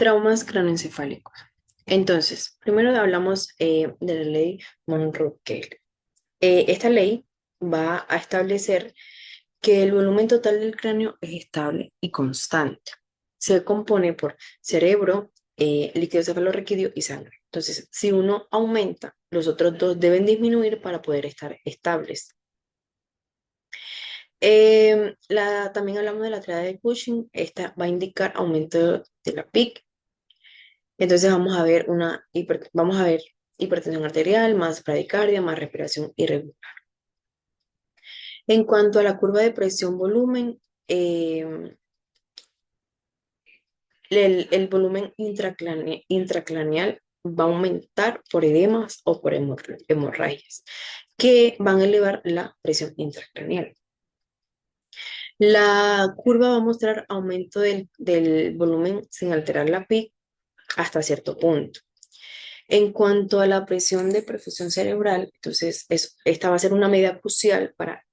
Traumas craneoencefálicos. Entonces, primero hablamos de la ley Monroe-Cayley. Esta ley va a establecer que el volumen total del cráneo es estable y constante. Se compone por cerebro, líquido cefalorraquídeo y sangre. Entonces, si uno aumenta, los otros dos deben disminuir para poder estar estables. También hablamos de la triada de Cushing. Esta va a indicar aumento de la PIC. Entonces vamos a ver hipertensión arterial, más bradicardia, más respiración irregular. En cuanto a la curva de presión-volumen, el volumen intracraneal va a aumentar por edemas o por hemorragias, que van a elevar la presión intracraneal. La curva va a mostrar aumento del volumen sin alterar la PIC hasta cierto punto. En cuanto a la presión de perfusión cerebral, entonces esta va a ser una medida crucial para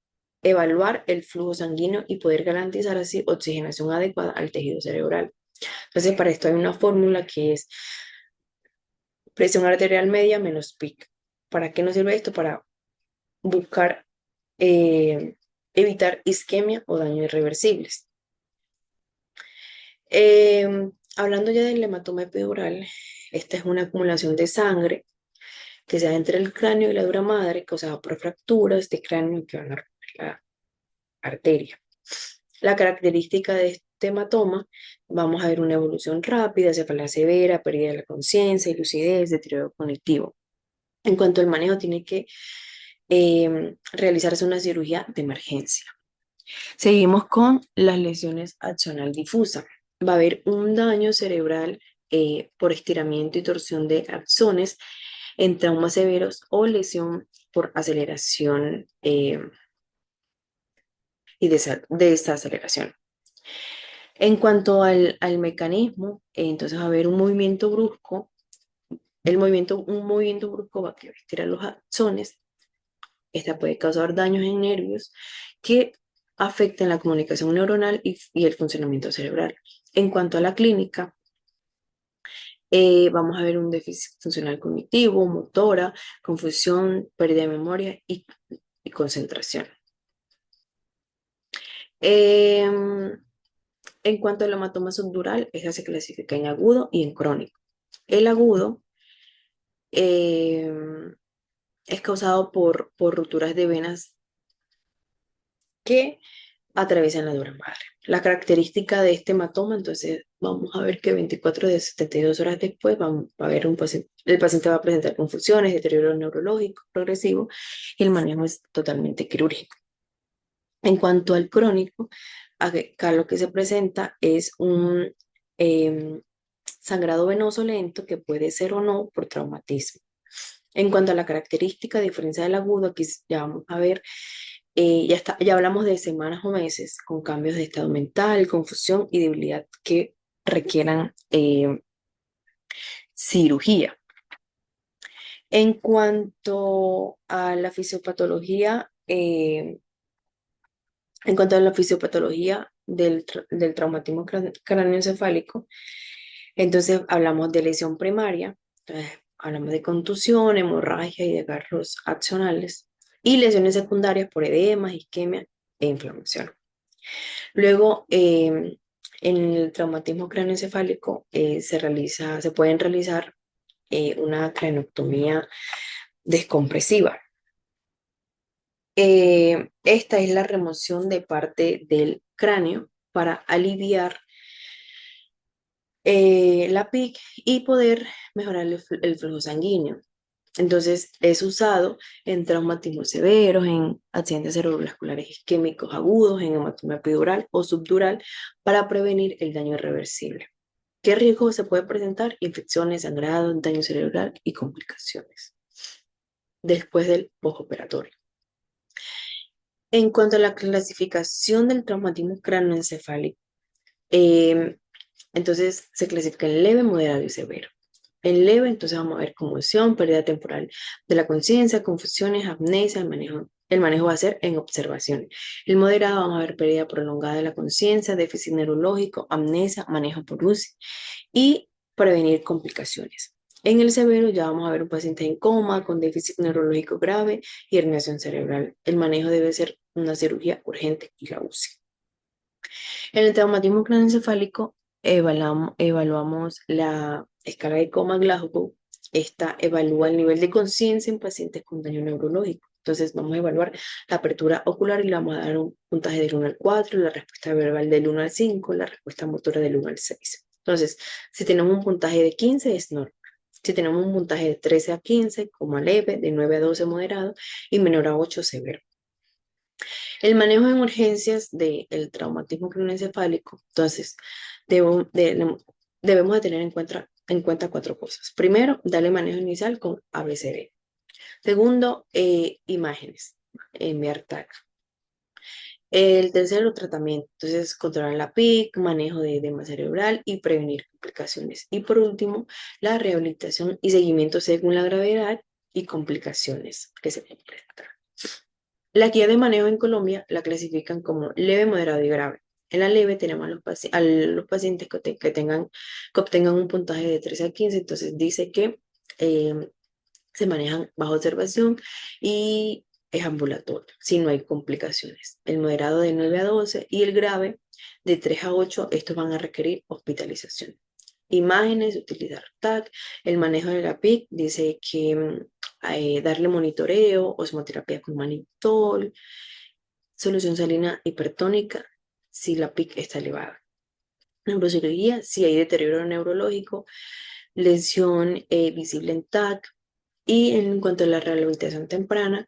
evaluar el flujo sanguíneo y poder garantizar así oxigenación adecuada al tejido cerebral. Entonces, para esto hay una fórmula que es presión arterial media menos PIC. ¿Para qué nos sirve esto? Para buscar evitar isquemia o daños irreversibles. Hablando ya del hematoma epidural, esta es una acumulación de sangre que se da entre el cráneo y la dura madre, causada por fracturas de cráneo que van a romper la arteria. La característica de este hematoma, vamos a ver una evolución rápida, cefalea severa, pérdida de la conciencia, lucidez, deterioro cognitivo. En cuanto al manejo, tiene que realizarse una cirugía de emergencia. Seguimos con las lesiones axonal difusa. Va a haber un daño cerebral por estiramiento y torsión de axones en traumas severos o lesión por aceleración y desaceleración. En cuanto al mecanismo, entonces va a haber un movimiento brusco. Un movimiento brusco va a estirar los axones. Esta puede causar daños en nervios que afecten la comunicación neuronal y el funcionamiento cerebral. En cuanto a la clínica, vamos a ver un déficit funcional cognitivo, motora, confusión, pérdida de memoria y concentración. En cuanto al hematoma subdural, esta se clasifica en agudo y en crónico. El agudo eh, es causado por rupturas de venas que atraviesan la dura madre. La característica de este hematoma, entonces vamos a ver que 24 de 72 horas después va a haber el paciente va a presentar confusiones, deterioro neurológico progresivo y el manejo es totalmente quirúrgico. En cuanto al crónico, acá lo que se presenta es un sangrado venoso lento que puede ser o no por traumatismo. En cuanto a la característica, a diferencia del agudo, aquí ya vamos a ver, ya hablamos de semanas o meses con cambios de estado mental, confusión y debilidad que requieran cirugía. En cuanto a la fisiopatología, del traumatismo cráneoencefálico, entonces hablamos de lesión primaria, entonces hablamos de contusión, hemorragia y desgarros axonales, y lesiones secundarias por edemas, isquemia e inflamación. Luego, en el traumatismo craneoencefálico se pueden realizar una craneotomía descompresiva. Esta es la remoción de parte del cráneo para aliviar la PIC y poder mejorar el flujo sanguíneo. Entonces, es usado en traumatismos severos, en accidentes cerebrovasculares isquémicos agudos, en hematoma epidural o subdural para prevenir el daño irreversible. ¿Qué riesgo se puede presentar? Infecciones, sangrado, daño cerebral y complicaciones después del postoperatorio. En cuanto a la clasificación del traumatismo cráneoencefálico, eh, entonces se clasifica en leve, moderado y severo. En leve, entonces vamos a ver conmoción, pérdida temporal de la conciencia, confusiones, amnesia, el manejo va a ser en observación. El moderado, vamos a ver pérdida prolongada de la conciencia, déficit neurológico, amnesia, manejo por UCI. Y prevenir complicaciones. En el severo ya vamos a ver un paciente en coma, con déficit neurológico grave y herniación cerebral. El manejo debe ser una cirugía urgente y la UCI. En el traumatismo craneoencefálico evaluamos la escala de coma-Glasgow. Esta evalúa el nivel de conciencia en pacientes con daño neurológico. Entonces vamos a evaluar la apertura ocular y le vamos a dar un puntaje del 1 al 4, la respuesta verbal del 1 al 5, la respuesta motora del 1 al 6. Entonces, si tenemos un puntaje de 15 es normal. Si tenemos un puntaje de 13 a 15, como leve, de 9 a 12 moderado y menor a 8 severo. El manejo en urgencias del traumatismo craneoencefálico, entonces, debemos de tener en cuenta cuatro cosas. Primero, darle manejo inicial con ABCD. Segundo, imágenes, enviar TAC. El tercero, tratamiento. Entonces, controlar la PIC, manejo de edema cerebral y prevenir complicaciones. Y por último, la rehabilitación y seguimiento según la gravedad y complicaciones que se pueden presentar. La guía de manejo en Colombia la clasifican como leve, moderado y grave. En la leve tenemos a los pacientes que obtengan un puntaje de 13 a 15, entonces dice que eh, se manejan bajo observación y es ambulatorio, si no hay complicaciones. El moderado de 9 a 12 y el grave de 3 a 8, estos van a requerir hospitalización. Imágenes, utilizar TAC, el manejo de la PIC, dice que darle monitoreo, osmoterapia con manitol, solución salina hipertónica si la PIC está elevada. Neurocirugía, si hay deterioro neurológico, lesión visible en TAC, y en cuanto a la rehabilitación temprana,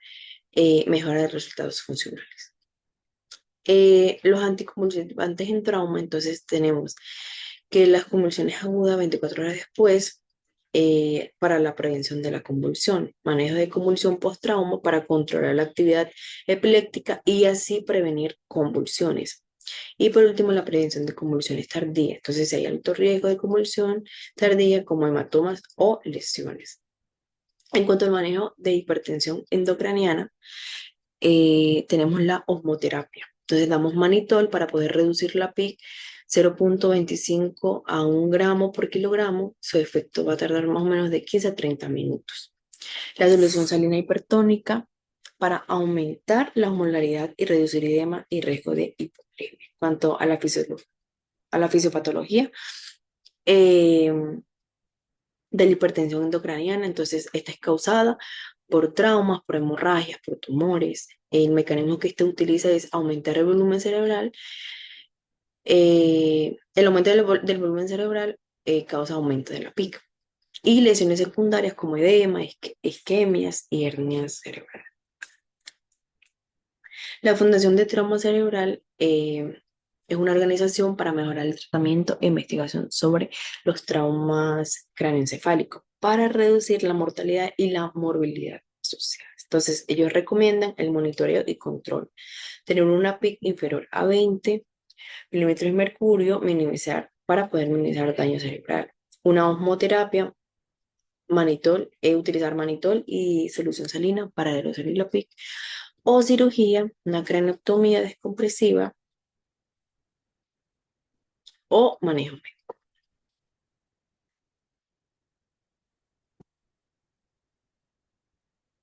mejora de resultados funcionales. Los anticonvulsivantes en trauma, entonces tenemos que las convulsiones agudas 24 horas después, para la prevención de la convulsión, manejo de convulsión post-trauma para controlar la actividad epiléptica y así prevenir convulsiones. Y por último, la prevención de convulsiones tardías. Entonces, si hay alto riesgo de convulsión tardía, como hematomas o lesiones. En cuanto al manejo de hipertensión endocraniana, tenemos la osmoterapia. Entonces damos manitol para poder reducir la PIC 0,25 a 1 gramo por kilogramo. Su efecto va a tardar más o menos de 15 a 30 minutos. La solución salina hipertónica para aumentar la osmolaridad y reducir edema y riesgo de hipovolemia. Cuanto a la fisiopatología, de la hipertensión endocraniana, entonces esta es causada por traumas, por hemorragias, por tumores. El mecanismo que este utiliza es aumentar el volumen cerebral. El aumento del volumen cerebral causa aumento de la PIC. Y lesiones secundarias como edema, isquemias y hernias cerebrales. La Fundación de Trauma Cerebral es una organización para mejorar el tratamiento e investigación sobre los traumas craneoencefálicos para reducir la mortalidad y la morbilidad asociadas. Entonces, ellos recomiendan el monitoreo y control, tener una PIC inferior a 20 milímetros de mercurio, para poder minimizar daño cerebral. Una osmoterapia, utilizar manitol y solución salina para reducir la PIC. O cirugía, una craneotomía descompresiva o manejo